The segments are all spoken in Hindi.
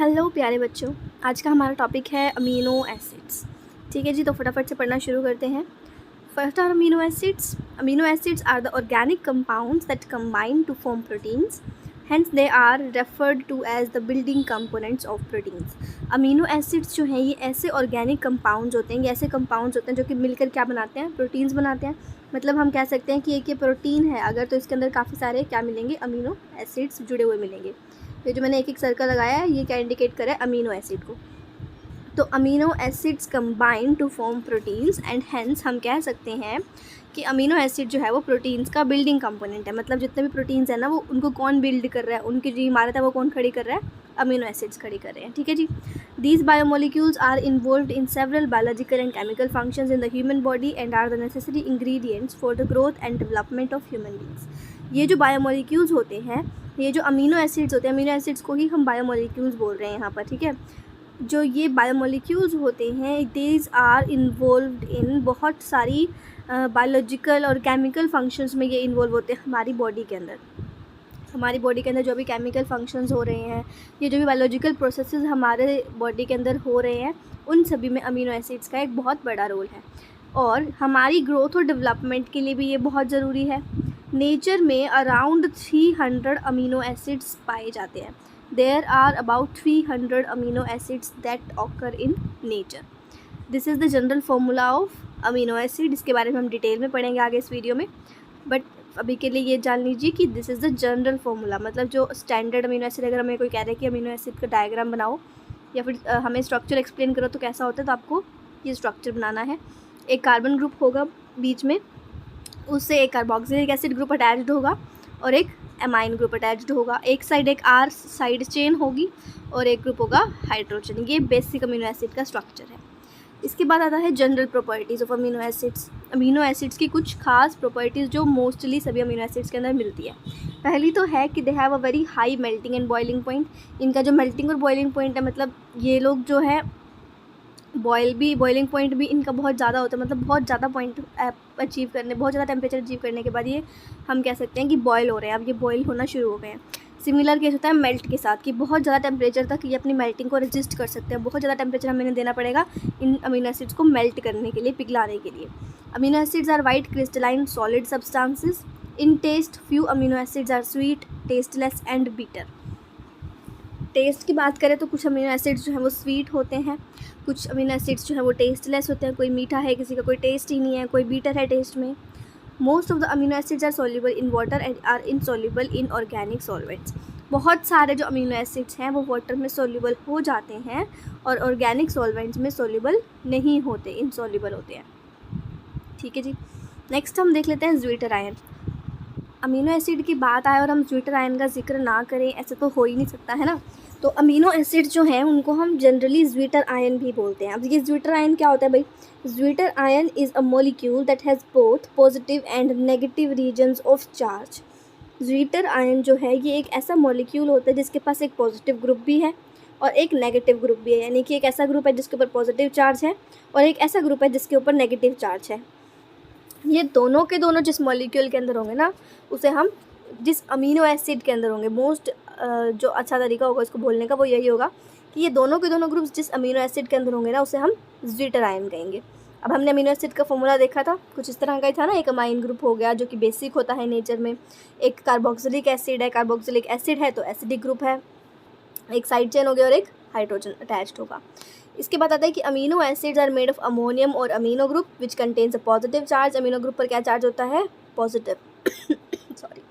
हेलो प्यारे बच्चों, आज का हमारा टॉपिक है अमीनो एसिड्स। ठीक है जी, तो फटाफट से पढ़ना शुरू करते हैं। First are amino acids. Amino acids are the organic compounds that combine to form proteins, hence they are referred to as the building components of proteins. Amino acids जो हैं ये ऐसे ऑर्गेनिक कंपाउंड्स होते हैं, ये ऐसे कंपाउंड्स होते हैं जो कि मिलकर क्या बनाते हैं, प्रोटीन्स बनाते हैं। मतलब हम कह सकते हैं कि एक ये प्रोटीन है अगर, तो इसके अंदर काफ़ी सारे क्या मिलेंगे, अमीनो एसिड्स जुड़े हुए मिलेंगे। ये जो मैंने एक एक सर्कल लगाया है ये क्या इंडिकेट करे, अमीनो एसिड को। तो amino acids combine to form proteins and hence हम कह सकते हैं कि अमीनो एसिड जो है वो प्रोटीन्स का बिल्डिंग कंपोनेंट है। मतलब जितने भी प्रोटीन्स हैं ना, वो उनको कौन बिल्ड कर रहा है, उनकी जो इमारत है वो कौन खड़ी कर रहा है, अमीनो एसिड्स खड़ी कर रहे हैं। ठीक है जी। These biomolecules are involved in several biological and chemical functions in the human body and are the necessary ingredients for the growth and development of human beings. ये जो बायोमोलिक्यूल्स होते हैं, ये जो अमीनो एसिड्स होते हैं, अमीनो एसिड्स को ही हम बायोमोलिक्यूल्स बोल रहे हैं यहाँ पर। ठीक है, जो ये बायोमोलिक्यूल्स होते हैं दीज आर इन्वॉल्व्ड इन बहुत सारी बायोलॉजिकल और केमिकल फंक्शंस में ये इन्वॉल्व होते हैं हमारी बॉडी के अंदर। हमारी बॉडी के अंदर जो भी केमिकल फंक्शंस हो रहे हैं, ये जो भी बायोलॉजिकल प्रोसेसेस हमारे बॉडी के अंदर हो रहे हैं, उन सभी में अमीनो एसिड्स का एक बहुत बड़ा रोल है। और हमारी ग्रोथ और डेवलपमेंट के लिए भी ये बहुत ज़रूरी है। नेचर में अराउंड 300 अमीनो एसिड्स पाए जाते हैं। There are about 300 amino acids that occur in nature. This is the general formula of amino acid. इसके बारे में हम डिटेल में पढ़ेंगे आगे इस वीडियो में, बट अभी के लिए ये जान लीजिए कि this is the general formula. मतलब जो स्टैंडर्ड अमीनो एसिड, अगर हमें कोई कह रहा है कि अमीनो एसिड का डायग्राम बनाओ या फिर हमें स्ट्रक्चर एक्सप्लेन करो तो कैसा होता है, तो आपको ये स्ट्रक्चर बनाना है। एक कार्बन ग्रुप होगा बीच में, उससे एक कार्बोक्सिलिक एसिड ग्रुप अटैच्ड होगा और एक एमाइन ग्रुप अटैच्ड होगा। एक साइड एक आर साइड चेन होगी और एक ग्रुप होगा हाइड्रोजन। ये बेसिक अमीनो एसिड का स्ट्रक्चर है। इसके बाद आता है general properties of amino acids. Amino acids की कुछ खास प्रॉपर्टीज़ जो मोस्टली सभी अमीनो एसिड्स के अंदर मिलती है। पहली तो है कि they have a very high melting and boiling point. इनका जो मेल्टिंग और बॉइलिंग पॉइंट है, मतलब ये लोग जो है बॉइलिंग पॉइंट भी इनका बहुत ज़्यादा होता है। मतलब बहुत ज़्यादा पॉइंट अचीव करने, बहुत ज़्यादा टेम्परेचर अचीव करने के बाद ये हम कह सकते हैं कि बॉयल हो रहे हैं, अब ये बॉयल होना शुरू हो गए हैं। सिमिलर केस होता है मेल्ट के साथ कि बहुत ज़्यादा टेम्परेचर तक ये अपनी मेल्टिंग को रेजिस्ट कर सकते हैं। बहुत ज़्यादा टेम्परेचर हमें देना पड़ेगा इन अमीनो एसिड्स को मेल्ट करने के लिए, पिघलाने के लिए। Amino acids are white crystalline solid substances. In taste few amino acids are sweet, tasteless and bitter. Taste की बात करें तो कुछ अमीनो एसिड्स जो हैं वो स्वीट होते हैं, कुछ अमीनो एसिड्स जो हैं वो टेस्टलेस होते हैं। कोई मीठा है, किसी का कोई टेस्ट ही नहीं है, कोई बीटर है टेस्ट में। Most of the amino acids are soluble in water and are insoluble in organic solvents. बहुत सारे जो अमीनो एसिड्स हैं वो वाटर में सॉल्युबल हो जाते हैं और ऑर्गेनिक सॉल्वेंट्स में सॉल्युबल नहीं होते, इनसॉल्युबल होते हैं। ठीक है जी। नेक्स्ट हम देख लेते हैं ज्वीटर आयन। अमीनो एसिड की बात आए और हम ज्वीटर आयन का जिक्र ना करें, ऐसे तो हो ही नहीं सकता है ना। तो अमीनो एसिड जो हैं उनको हम जनरली ज्वीटर आयन भी बोलते हैं। अब ये ज्वीटर आयन क्या होता है भाई? Zwitterion is a molecule that has both positive and negative regions of charge. Zwitterion जो है ये एक ऐसा मॉलिक्यूल होता है जिसके पास एक पॉजिटिव ग्रुप भी है और एक नेगेटिव ग्रुप भी है। यानी कि एक ऐसा ग्रुप है जिसके ऊपर पॉजिटिव चार्ज है और एक ऐसा ग्रुप है जिसके ऊपर नेगेटिव चार्ज है। ये दोनों के दोनों जिस मॉलिक्यूल के अंदर होंगे ना, उसे हम जिस अमीनो एसिड के अंदर होंगे, मोस्ट जो अच्छा तरीका होगा इसको बोलने का वो यही होगा कि ये दोनों के दोनों ग्रुप्स जिस अमीनो एसिड के अंदर होंगे ना, उसे हम ज्वीटर आयन कहेंगे। अब हमने अमीनो एसिड का फॉर्मूला देखा था, कुछ इस तरह का ही था ना। एक अमाइन ग्रुप हो गया जो कि बेसिक होता है नेचर में, एक कार्बोक्सिलिक एसिड है, कार्बोक्सिलिक एसिड है तो एसिडिक ग्रुप है, एक साइड चेन हो गया और एक हाइड्रोजन अटैच्ड होगा। इसके बाद आता है कि amino acids are made of ammonium और amino group which contains a positive charge. Amino group पर क्या चार्ज होता है? Positive sorry.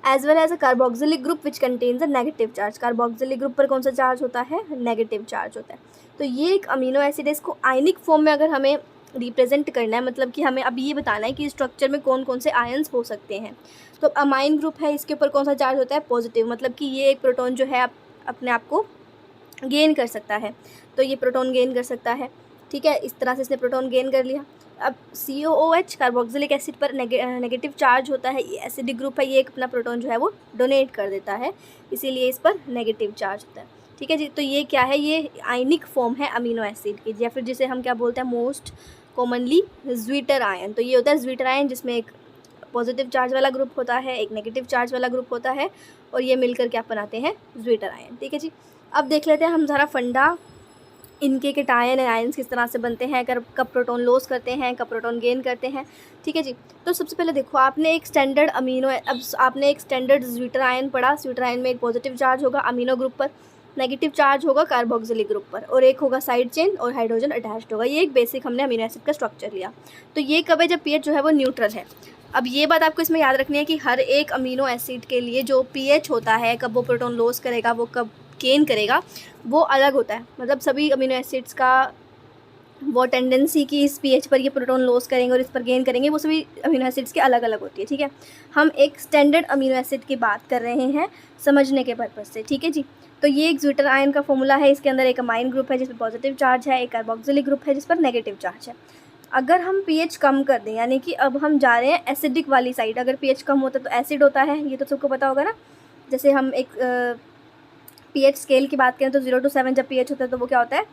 As well as a carboxylic group which contains a negative charge. Carboxylic group पर कौन सा चार्ज होता है? नेगेटिव चार्ज होता है। तो ये एक अमीनो एसिड है। इसको आयनिक फॉर्म में अगर हमें रिप्रेजेंट करना है, मतलब कि हमें अब ये बताना है कि स्ट्रक्चर में कौन कौन से आयन्स हो सकते हैं। तो अमाइन ग्रुप है, इसके ऊपर कौन सा चार्ज होता है? पॉजिटिव। मतलब कि ये एक प्रोटॉन जो है अपने आप को गेन कर सकता है, तो ये प्रोटॉन गेन कर सकता है। ठीक है, इस तरह से इसने प्रोटॉन गेन कर लिया। अब COOH कार्बोक्सिलिक एसिड पर नेगेटिव चार्ज होता है, ये एसिडिक ग्रुप है, ये एक अपना प्रोटॉन जो है वो डोनेट कर देता है, इसीलिए इस पर नेगेटिव चार्ज होता है। ठीक है जी। तो ये क्या है? ये आयनिक फॉर्म है अमीनो एसिड की, या फिर जिसे हम क्या बोलते हैं मोस्ट कॉमनली ज्वीटर आयन। तो ये होता है ज्वीटर आयन जिसमें एक पॉजिटिव चार्ज वाला ग्रुप होता है, एक नेगेटिव चार्ज वाला ग्रुप होता है और ये मिलकर क्या बनाते हैं? Zwitter ion. ठीक है जी। अब देख लेते हैं हम ज़रा फंडा, इनके कैटायन एंड आयंस किस तरह से बनते हैं, कब प्रोटॉन लॉस करते हैं, कब प्रोटॉन गेन करते हैं। ठीक है जी। तो सबसे पहले देखो, आपने एक स्टैंडर्ड अब आपने एक स्टैंडर्ड ज्विटर आयन पढ़ा। ज्विटर आयन में एक पॉजिटिव चार्ज होगा अमीनो ग्रुप पर, नेगेटिव चार्ज होगा कार्बोक्सिलिक ग्रुप पर, और एक होगा साइड चेन और हाइड्रोजन अटैच्ड होगा। ये एक बेसिक हमने अमीनो एसिड का स्ट्रक्चर लिया। तो ये कब है, जब पीएच जो है वो न्यूट्रल है। अब ये बात आपको इसमें याद रखनी है कि हर एक अमीनो एसिड के लिए जो पीएच होता है, कब वो प्रोटॉन लॉस करेगा, वो कब गेन करेगा, वो अलग होता है। मतलब सभी अमीनो एसिड्स का वो टेंडेंसी कि इस पीएच पर ये प्रोटॉन लॉस करेंगे और इस पर गेन करेंगे, वो सभी अमीनो एसिड्स के अलग अलग होती है। ठीक है, हम एक स्टैंडर्ड अमीनो एसिड की बात कर रहे हैं समझने के पर्पज़ से। ठीक है जी। तो ये एक ज्विटर आयन का फॉर्मूला है। इसके अंदर एक अमाइन ग्रुप है जिस पर पॉजिटिव चार्ज है, एक कार्बोक्सिलिक ग्रुप है जिस पर नेगेटिव चार्ज है। अगर हम पीएच कम कर दें, यानी कि अब हम जा रहे हैं एसिडिक वाली साइड, अगर पीएच कम होता है तो एसिड होता है, ये तो सबको पता होगा ना। जैसे हम एक पीएच स्केल की बात करें तो 0 to 7 जब पीएच होता है तो वो क्या होता है,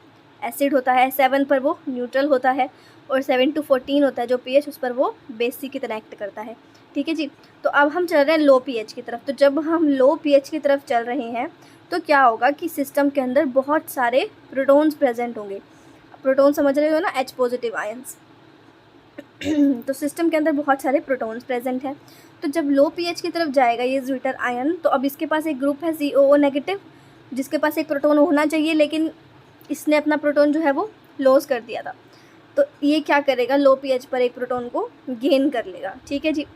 एसिड होता है। 7 पर वो न्यूट्रल होता है, और 7 to 14 होता है जो पीएच, उस पर वो बेसिक की तरह एक्ट करता है। ठीक है जी। तो अब हम चल रहे हैं लो पीएच की तरफ। तो जब हम लो पीएच की तरफ चल रहे हैं तो क्या होगा कि सिस्टम के अंदर बहुत सारे प्रोटॉन्स प्रेजेंट होंगे। प्रोटॉन समझ रहे हो ना, H पॉजिटिव आयंस। तो सिस्टम के अंदर बहुत सारे प्रोटॉन्स प्रेजेंट हैं। तो जब लो पीएच की तरफ जाएगा ये ज्विटर आयन, तो अब इसके पास एक ग्रुप है COO नेगेटिव, जिसके पास एक प्रोटॉन होना चाहिए, लेकिन इसने अपना प्रोटॉन जो है वो लॉस कर दिया था। तो ये क्या करेगा, लो पीएच पर एक प्रोटॉन को गेन कर लेगा। ठीक है जी।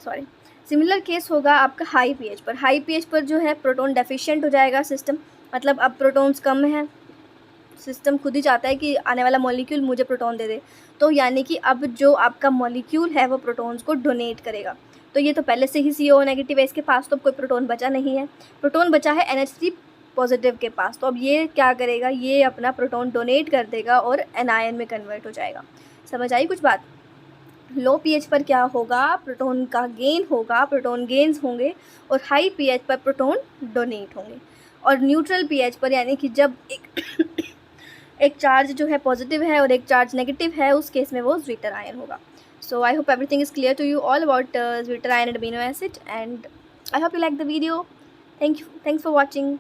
सॉरी। सिमिलर केस होगा आपका हाई पीएच पर। हाई पीएच पर जो है प्रोटॉन डेफिशिएंट हो जाएगा सिस्टम, मतलब अब प्रोटॉन्स कम है, सिस्टम खुद ही चाहता है कि आने वाला मॉलिक्यूल मुझे प्रोटॉन दे दे। तो यानी कि अब जो आपका मॉलिक्यूल है वो प्रोटॉन्स को डोनेट करेगा। तो ये तो पहले से ही CO नेगेटिव है, इसके पास तो कोई प्रोटॉन बचा नहीं है, प्रोटॉन बचा है NH3 पॉजिटिव के पास। तो अब ये क्या करेगा, ये अपना प्रोटॉन डोनेट कर देगा और एनायन में कन्वर्ट हो जाएगा। समझ आई कुछ बात। लो पीएच पर क्या होगा, प्रोटॉन का गेन होगा, प्रोटॉन गेन्स होंगे, और हाई पीएच पर प्रोटॉन डोनेट होंगे। और न्यूट्रल पीएच पर, यानी कि जब एक चार्ज जो है पॉजिटिव है और एक चार्ज नेगेटिव है, उस केस में वो ज्विटर आयन होगा। So I hope everything is clear to you all about zwitterion and amino acid, and I hope you like the video. Thanks for watching.